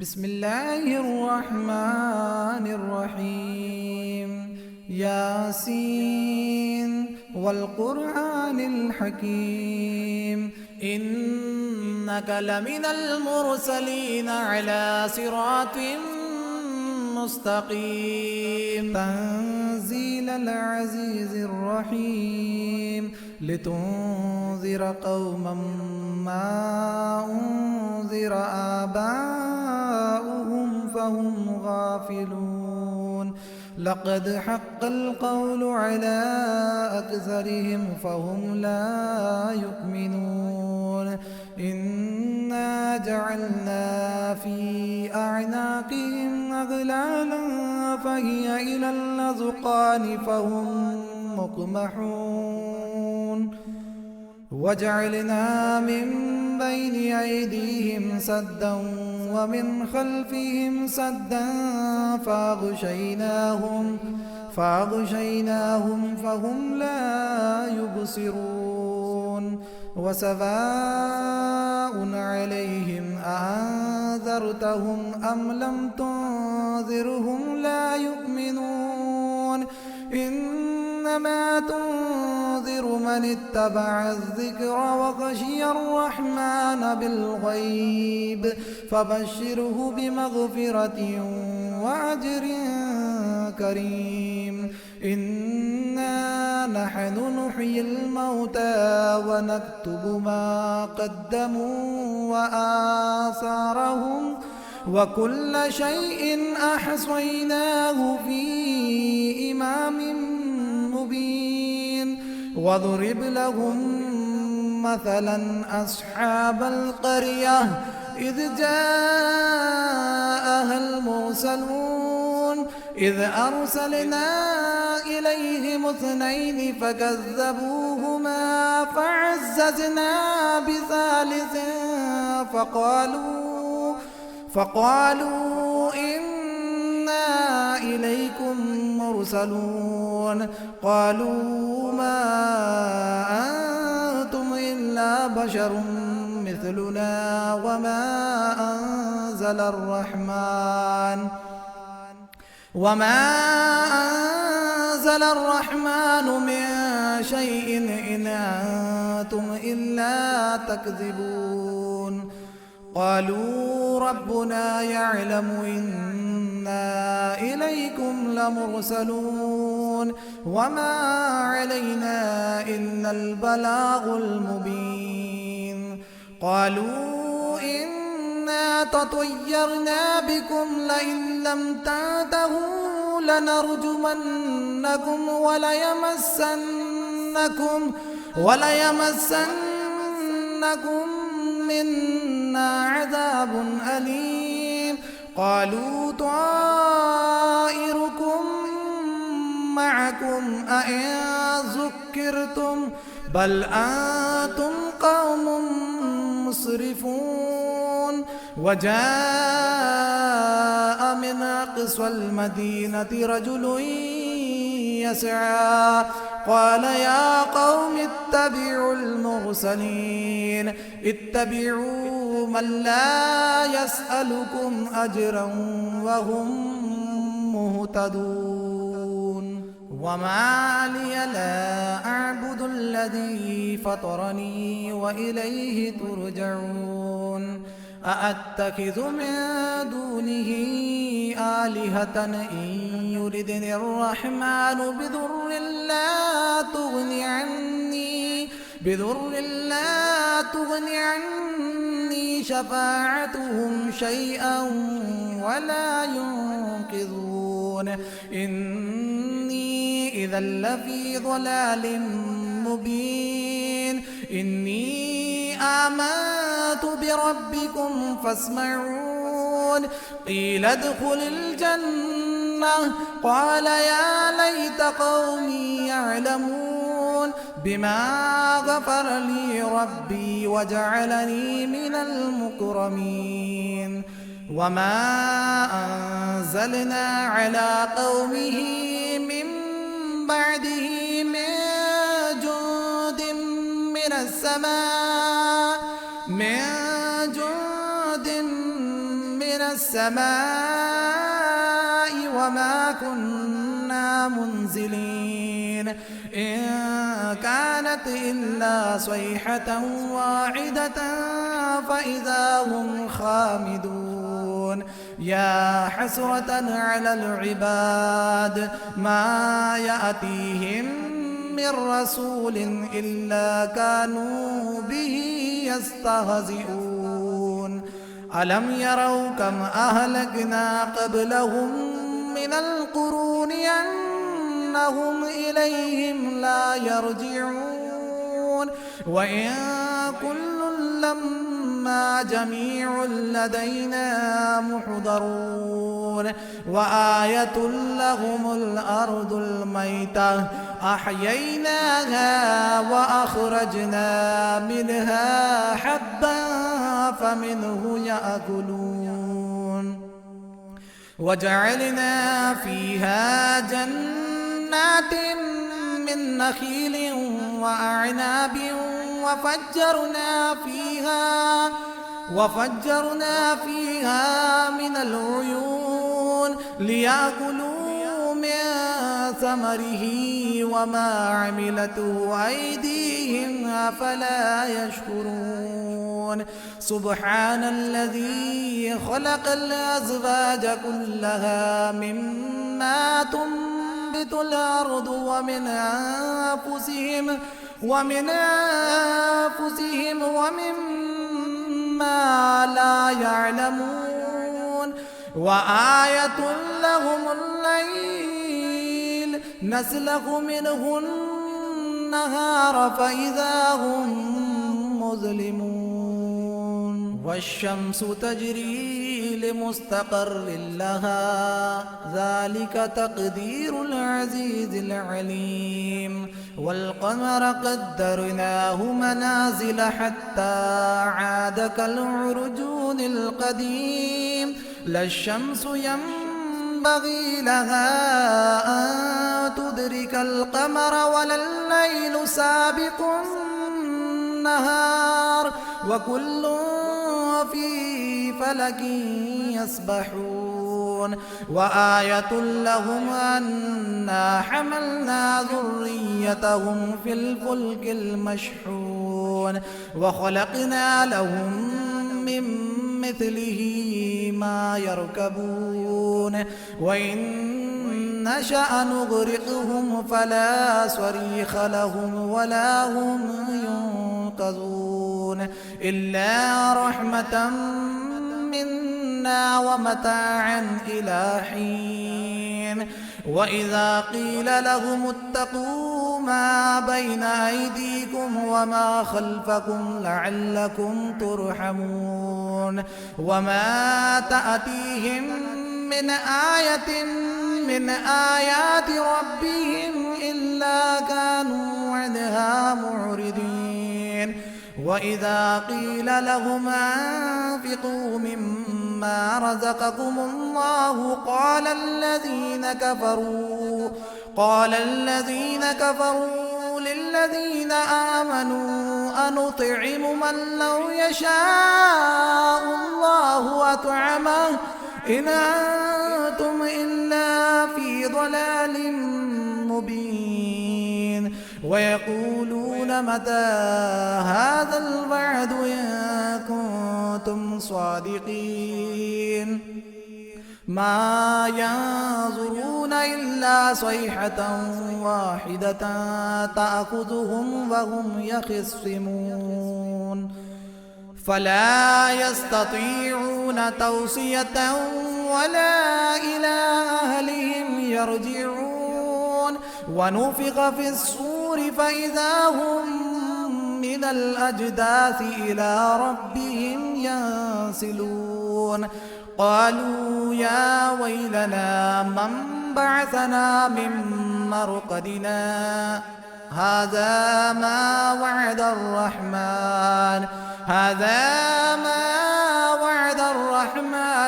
بسم الله الرحمن الرحيم. ياسين والقرآن الحكيم إنك لمن المرسلين على صراط مستقيم. تنزيل العزيز الرحيم لتنذر قوما ما أنذر آباؤهم فهم غافلون. لقد حق القول على أكثرهم فهم لا يؤمنون. إنا جعلنا في أعناقهم أغلالا فهي إلى الأذقان فهم مقمحون. وجعلنا من بين أيديهم سدا ومن خلفهم سدا فأغشيناهم فهم لا يبصرون. وسواء عليهم أأنذرتهم أم لم تنذرهم لا يؤمنون. إنما تنذر من اتبع الذكر وخشي الرحمن بالغيب فبشره بمغفرة وأجر كريم. إنا نحن نحيي الموتى ونكتب ما قدموا وآثارهم وكل شيء أحصيناه في إمام مبين. واضرب لهم مثلا أصحاب القرية إذ جاءها المرسلون إذ أرسلنا إليهم اثنين فكذبوهما فعززنا بثالث فقالوا إنا إليكم مرسلون. قالوا ما أنتم إلا بشر مثلنا وما أنزل الرحمن من شيء إن أنتم إلا تكذبون. قالوا ربنا يعلم إنا إليكم لمرسلون وما علينا إلا البلاغ المبين. قالوا إنا تطيرنا بكم لئن لم تنتهوا لنرجمنكم وليمسنكم منا عذاب أليم. قالوا طائركم معكم أئن ذكرتم بل أنتم قوم مسرفون. وجاء من أقصى المدينة رجل يسعى قال يا قوم اتبعوا المرسلين اتبعوا من لا يسألكم أجرا وهم مهتدون. وما لي لا أعبد الذي فطرني وإليه ترجعون. أأتخذ من دونه آلهة إن يردني الرحمن بضر لا تغني عني شفاعتهم شيئا ولا ينقذون. إني إذا لفي ضلال مبين. إني آمنت بربكم فاسمعون. قيل ادخل الجنة قال يا ليت قومي يعلمون بما غفر لي ربي وجعلني من المكرمين. وما أنزلنا على قومه من بعده من جند من السماء السماء وما كنا منزلين إن كانت إلا صيحة واحدة فإذا هم خامدون يا حسرة على العباد ما يأتيهم من رسول إلا كانوا به يستهزئون ألم يروا كم أهلكنا قبلهم من القرون أنهم إليهم لا يرجعون وإن كل لما جميع لدينا محضرون وآية لهم الأرض الميتة أحييناها وأخرجنا منها حبا فمنه يأكلون وجعلنا فيها جنات من نخيل وأعناب وفجرنا فيها من العيون ليأكلوا من ثمره وما عملته أيديهم أفلا يشكرون سبحان الذي خلق الأزواج كلها مما تنبت الأرض ومن أنفسهم ومما لا يعلمون وآية لهم الليل نسلخ منه النهار فإذا هم مظلمون والشمس تجري لمستقر لها ذلك تقدير العزيز العليم والقمر قدرناه منازل حتى عاد كالعرجون القديم لا الشمس ينبغي لها أن تدرك القمر ولا الليل سابق النهار وكل في فلك يسبحون وآية لهم أنا حملنا ذريتهم في الفلك المشحون وخلقنا لهم من مثله ما يركبون وإن نشأ نغرقهم فلا صريخ لهم ولا هم ينقذون إلا رحمة منا ومتاعا إلى حين وإذا قيل لهم اتقوا ما بين أيديكم وما خلفكم لعلكم ترحمون وما تأتيهم من آية من آيات ربهم إلا كانوا عنها معرضين وإذا قيل لهم أنفقوا مما رزقكم الله قال الذين كفروا للذين آمنوا أنطعم من لو يشاء الله أطعمه إن أنتم إلا في ضلال مبين ويقولون متى هذا الوعد إن كنتم صادقين ما ينظرون إلا صيحة واحدة تأخذهم وهم يخصمون فلا يستطيعون توصية ولا إلى أهلهم يرجعون ونفخ في الصور فإذا هم من الأجداث إلى ربهم ينسلون قالوا يا ويلنا من بعثنا من مرقدنا هذا ما وعد الرحمن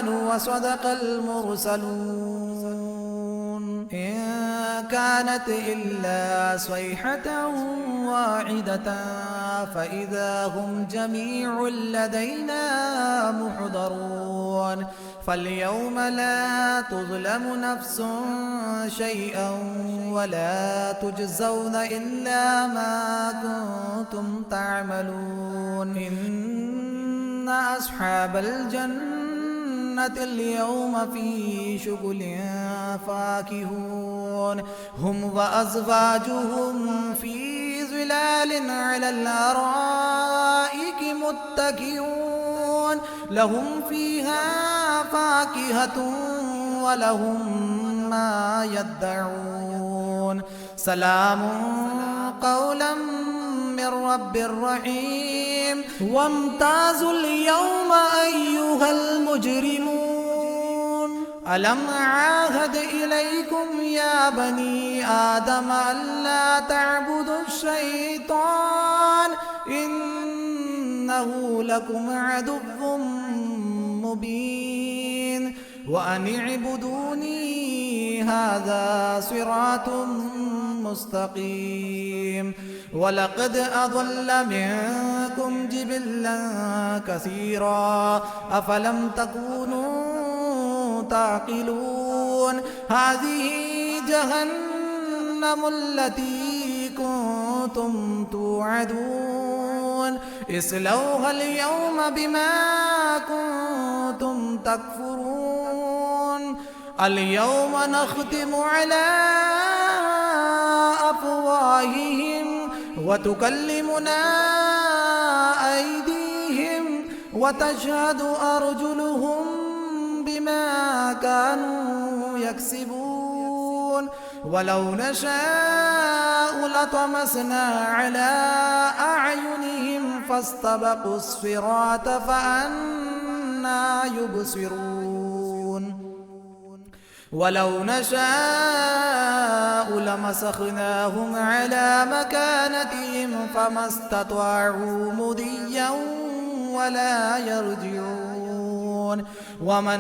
وصدق المرسلون إن كانت إلا صيحة واحدة فإذا هم جميع لدينا محضرون فاليوم لا تظلم نفس شيئا ولا تجزون إلا ما كنتم تعملون إن أصحاب الجنة اليوم في شغل فاكهون هم وأزواجهم في ظلال على الأرائك متكئون لهم فيها فاكهة ولهم ما يدعون سلام قولا من رب رحيم وامتازوا اليوم أيها المجرمون ألم أعاهد إليكم يا بني آدم ألا تعبدوا الشيطان إنه لكم عدو مبين وأن اعبدوني هذا صراط مستقيم ولقد أضل منكم جبلا كثيرا أفلم تكونوا تعقلون هذه جهنم التي كنتم توعدون اصلوها اليوم بما كنتم تكفرون اليوم نختم على أفواههم وتكلمنا أيديهم وتشهد أرجلهم بما كانوا يكسبون ولو نشاء لطمسنا على أعينهم فاستبقوا الصراط فأنى يبصرون ولو نشاء لمسخناهم على مكانتهم فما استطاعوا مضيا ولا يرجعون ومن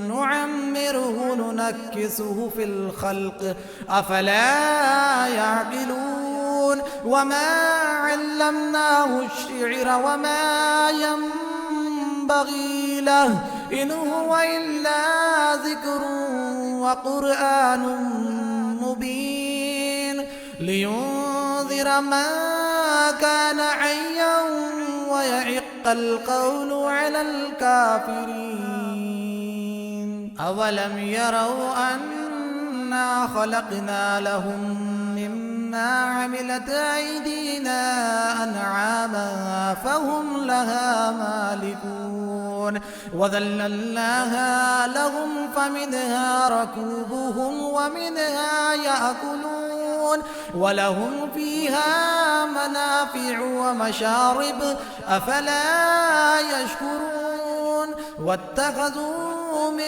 نعمره ننكسه في الخلق أفلا يعقلون وما علمناه الشعر وما ينبغي له إن هو إلا ذكر وقرآن مبين لينذر من كان حيا ويحق القول على الكافرين أولم يروا أنا خلقنا لهم مما عملت أيدينا أنعاما فهم لها مالكون وذللناها لهم فمنها ركوبهم ومنها يأكلون ولهم فيها منافع ومشارب أفلا يشكرون واتخذوا من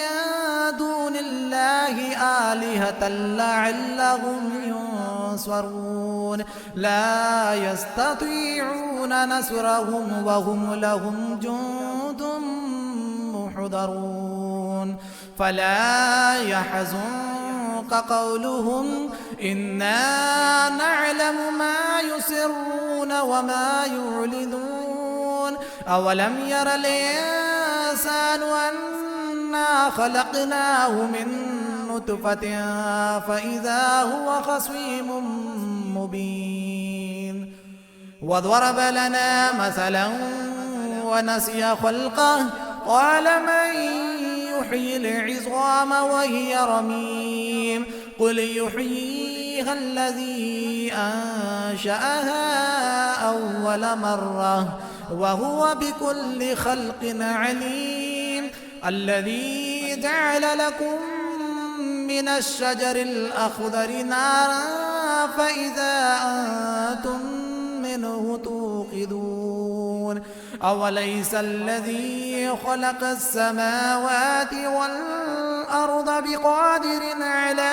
دون الله آلهة لعلهم ينصرون لا يستطيعون نصرهم وهم لهم جند محضرون فلا يحزنك قولهم إنا نعلم ما يسرون وما يعلنون أولم ير الإنسان أنا خلقناه من نطفة فإذا هو خصيم مبين وضرب لنا مثلا ونسي خلقه قال من يحيي العظام وهي رميم قل يحييها الذي أنشأها أول مرة وهو بكل خلق عليم الذي جعل لكم من الشجر الأخضر نارا فإذا أنتم منه توقدون أوليس الذي خلق السماوات والأرض بقادر على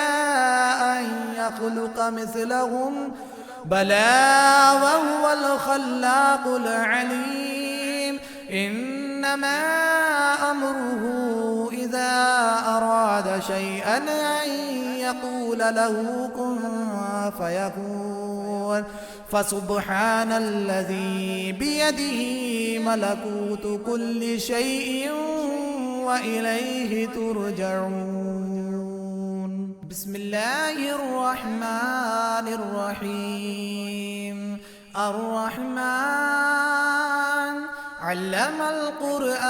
أن يخلق مثلهم بلى وهو الخلاق العليم إنما أمره إذا أراد شيئا أن يقول له كن فيكون. فسبحان الذي بيده ملكوت كل شيء وإليه ترجعون. بسم الله الرحمن الرحيم. الرحمن علم القرآن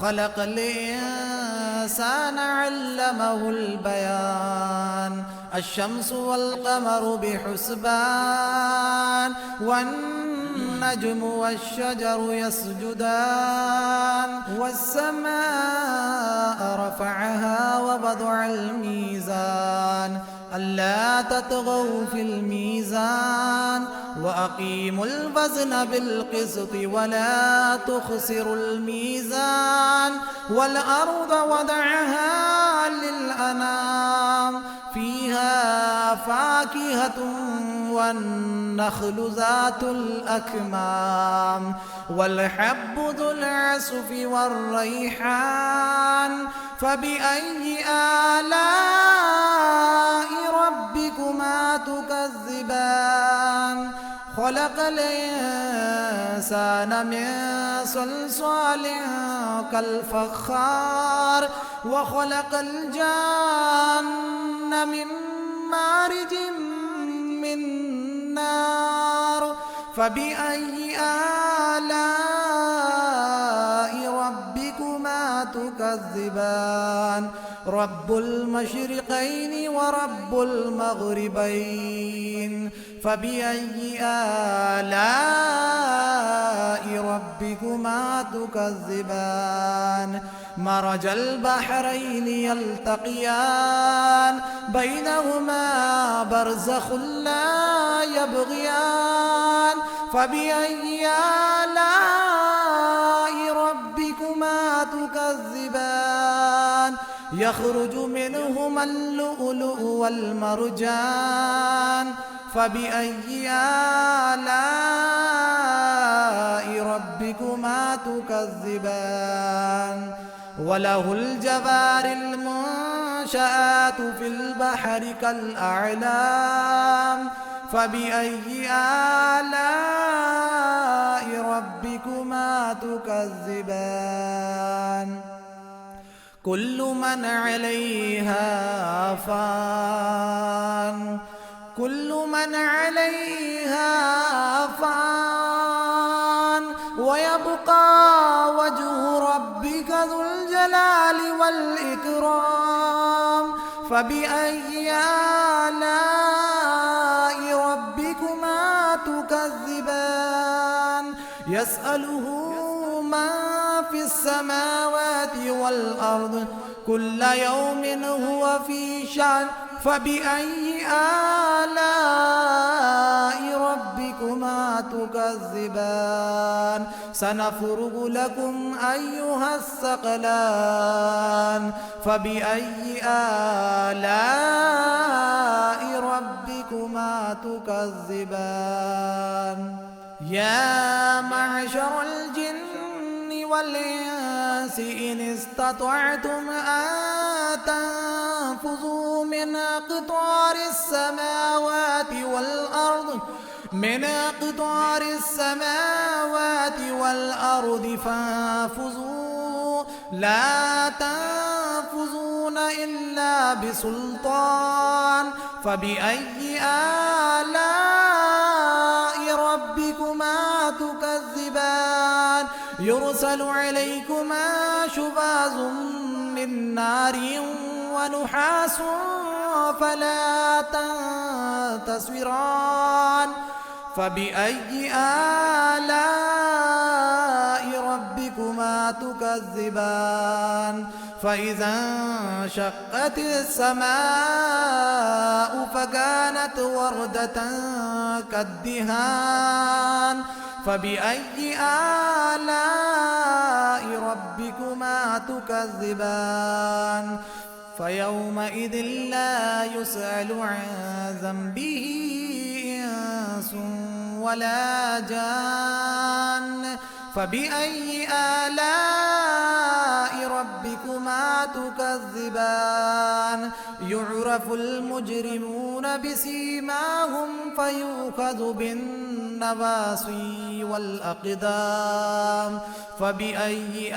خلق الإنسان علمه البيان. الشمس والقمر بحسبان والنجم والشجر يسجدان. والسماء رفعها ووضع الميزان ألا تطغوا في الميزان وأقيموا الوزن بالقسط ولا تخسروا الميزان. والأرض وضعها للأنام فيها فاكهة والنخل ذات الأكمام والحب ذو العصف والريحان. فبأي آلاء ربكما تكذبان؟ خلق الإنسان من صلصال كالفخار وخلق الجان من مارج من نار. فبأي آلاء ربكما تكذبان؟ رب المشرقين ورب المغربين. فبأي آلاء ربكما تكذبان؟ مرج البحرين يلتقيان بينهما برزخ لا يبغيان. فبأي آلاء ربكما تكذبان؟ يخرج منهما اللؤلؤ والمرجان. فبأي آلاء ربكما تكذبان؟ وله الجوار المنشآت في البحر كالأعلام. فبأي آلاء ربكما تكذبان؟ كل من عليها فان. كل من عليها فان ويبقى وجه ربك ذو الجلال والإكرام. فبأي آلاء ربكما تكذبان؟ يسأله من في السماوات والأرض كل يوم هو في شأن. فبأي آلاء ربكما تكذبان؟ سنفرغ لكم أيها الثقلان. فبأي آلاء ربكما تكذبان؟ يا معشر الجن والإنس إن استطعتم أن تنفذوا من أقطار السماوات والأرض فانفذوا لا تنفذون إلا بسلطان. فبأي آلاء ربكما تكذبان؟ يرسل عليكما شواظ من نار ونحاس فلا تنتصران. فبأي آلاء ربكما تكذبان؟ فإذا انشقت السماء فكانت وردة كالدهان. فبأي آلاء ربكما تكذبان؟ فيومئذ لا يسأل عن ذنبه إنس ولا جان. فبأي آلاء ربكما تكذبان يعرف المجرمون بسيماهم فيؤخذ بالنواصي والأقدام فبأي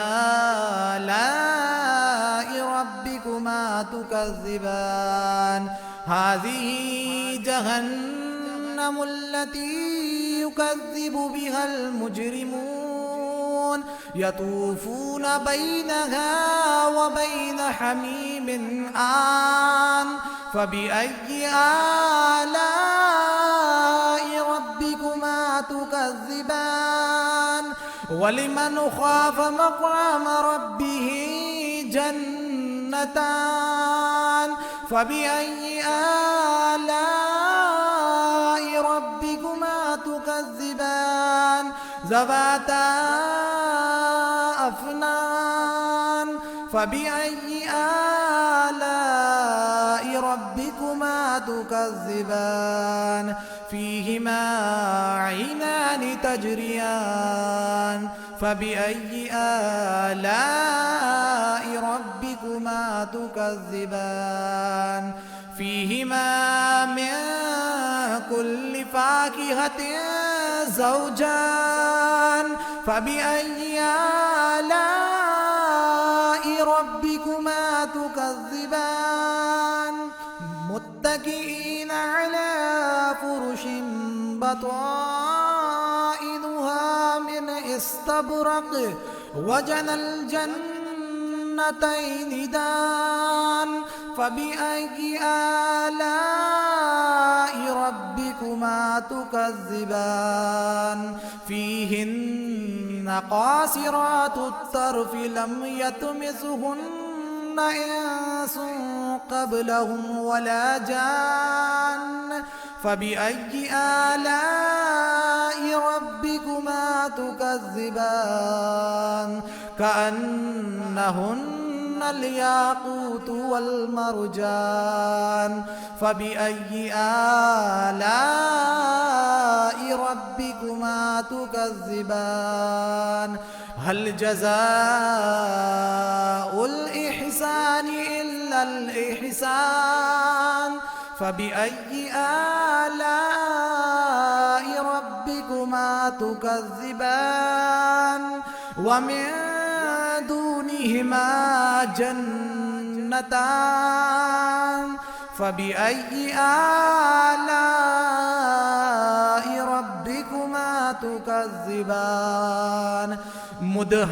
آلاء ربكما تكذبان هذه جهنم التي يكذب بها المجرمون يطوفون بينها وبين حميم آن فبأي آلاء ربكما تكذبان ولمن خاف مقام ربه جنتان فبأي آلاء ربكما تكذبان ذواتا أفنان فبأي آلاء ربكما تكذبان فيهما عينان تجريان فبأي آلاء ربكما تكذبان فيهما من كل فاكهة زوجان فبأي آلاء ربكما تكذبان متكئين على فرش بطائنها من استبرق وجنى الجنتين دان فبأي آلاء ربكما تكذبان فيهن قاصرات الطرف لم يطمثهن إنس قبلهم ولا جان فبأي آلاء ربكما تكذبان كأنهن الياقوت والمرجان فبأي آلاء ربكما تكذبان هل جزاء الإحسان إلا الإحسان فبأي آلاء ربكما تكذبان ومن دونهما جنتان فبأي آلاء ربكما تكذبان مدهامتان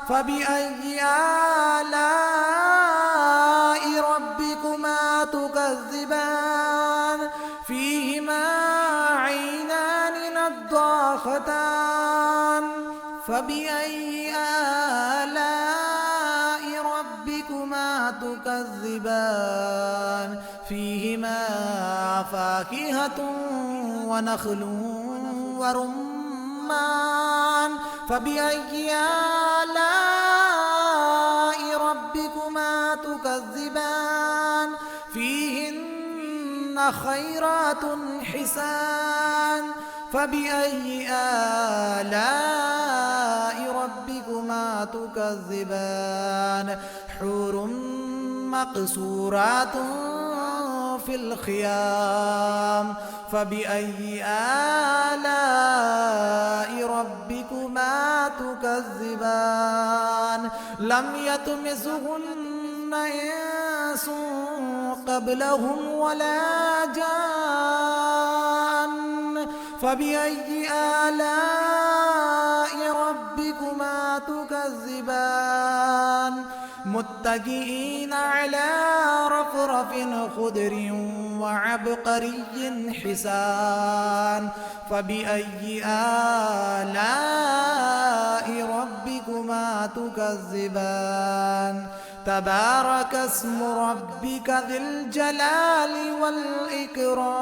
فبأي آلاء ربكما تكذبان فيهما عينان نضاختان فبأي آلاء ربكما تكذبان فيهما فاكهة ونخل ورمان فبأي آلاء ربكما تكذبان فيهن خيرات حسان فبأي آلاء ربكما تكذبان حور مقصورات في الخيام فبأي آلاء ربكما تكذبان لم يطمثهن إنس قبلهم ولا جان فبأي آلاء ربكما تكذبان متكئين على رفرف خضر وعبقري حسان فبأي آلاء ربكما تكذبان تبارك اسم ربك ذي الجلال والإكرام